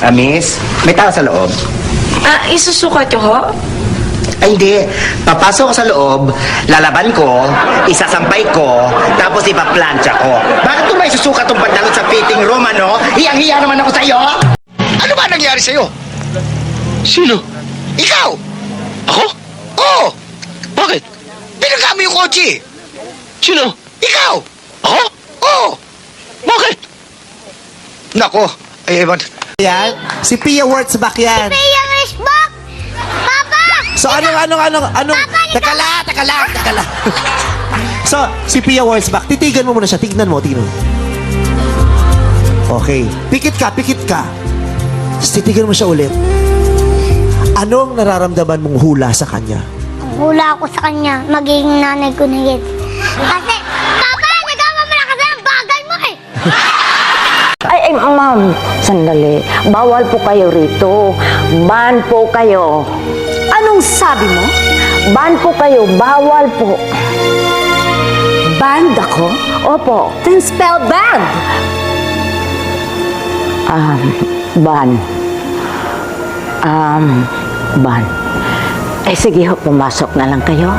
Miss, may tao sa loob? Isusukat ko ho? Ay, hindi. Papasok ko sa loob, lalaban ko, isasampay ko, tapos ipaplansya ko. Bakit ko may susukat tong pantalon sa fitting room, ano? Hiyang-hiya naman ako sa'yo! Ano ba nangyari sa'yo? Sino? Ikaw! Ako? Oo! Bakit? Pinagka mo yung kotse! Sino? Ikaw! Ako? Oo! Bakit? Nako, ay ewan. Yan, si Pia Wurtzbach yan. Pia Wurtzbach! Papa! So anong teka lang. So, si Pia Wurtzbach, titigan mo muna siya, tignan mo. Okay, pikit ka. Tapos titigan mo siya ulit. Anong nararamdaman mong hula sa kanya? Hula ako sa kanya, magiging nanay ko na yan. Kasi, Papa, nagawa mo na kasi ang bagal mo eh! Ay, ma'am, sandali. Bawal po kayo rito. Ban po kayo. Anong sabi mo? Ban po kayo. Bawal po. Banned ako? Opo. Then spell banned! Ban. Ban. Eh, sige ho, pumasok na lang kayo.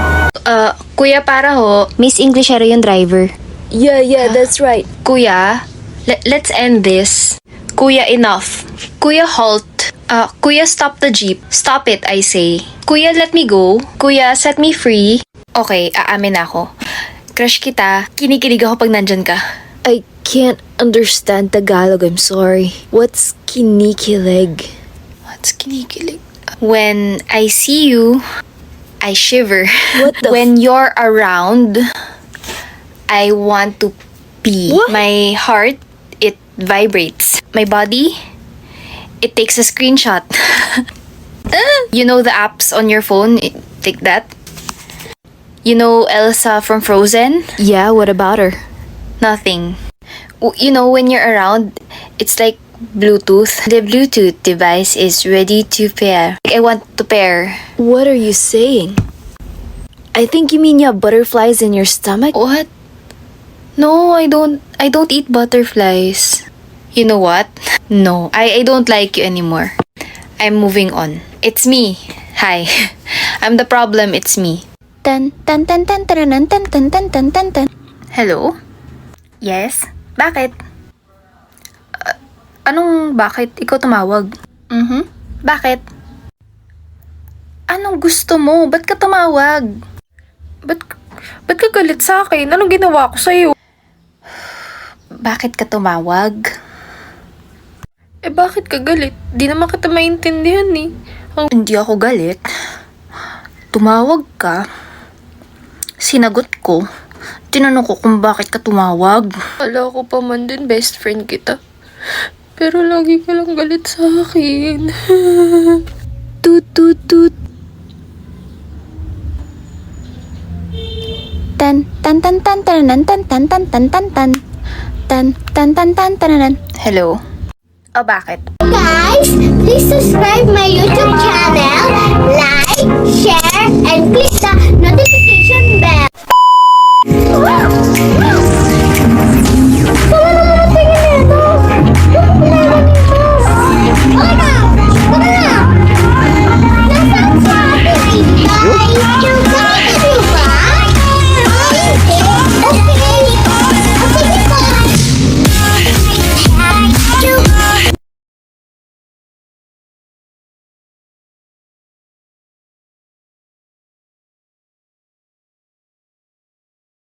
Kuya, para ho. Miss English yung driver. Yeah, that's right. Kuya, let's end this. Kuya, enough. Kuya, halt. Kuya, stop the jeep. Stop it, I say. Kuya, let me go. Kuya, set me free. Okay, aamin ako. Crush kita. Kinikilig ako pag nandyan ka. I can't understand Tagalog, I'm sorry. What's kinikilig? What's kinikilig? When I see you, I shiver. What the When you're around, I want to pee. What? My heart, it vibrates. My body, it takes a screenshot. You know the apps on your phone? Take that. You know Elsa from Frozen? Yeah, what about her? Nothing. You know, when you're around, it's like Bluetooth. The Bluetooth device is ready to pair. I want to pair. What are you saying? I think you mean you have butterflies in your stomach? What? No, I don't eat butterflies. You know what? No, I don't like you anymore. I'm moving on. It's me. Hi. I'm the problem, it's me. Tan tan tan tan tan tan tan tan tan tan tan tan. Hello? Yes? Bakit? Anong bakit? Ikaw tumawag? Bakit? Anong gusto mo? Ba't ka tumawag? Ba't ka galit sa akin? Anong ginawa ko sa'yo? Bakit ka tumawag? Bakit ka galit? Di naman kita maintindihan eh. Hindi ako galit. Tumawag ka. Sinagot ko. Tinanong ko kung bakit ka tumawag. Kala ko pa man din best friend kita. Pero lagi ka lang galit sa akin. Tut tut tut. Tan tan tan tan tan tan tan tan tan tan tan tan tan tan tan tan. Hello? O bakit? Guys, please subscribe my YouTube channel, like, share,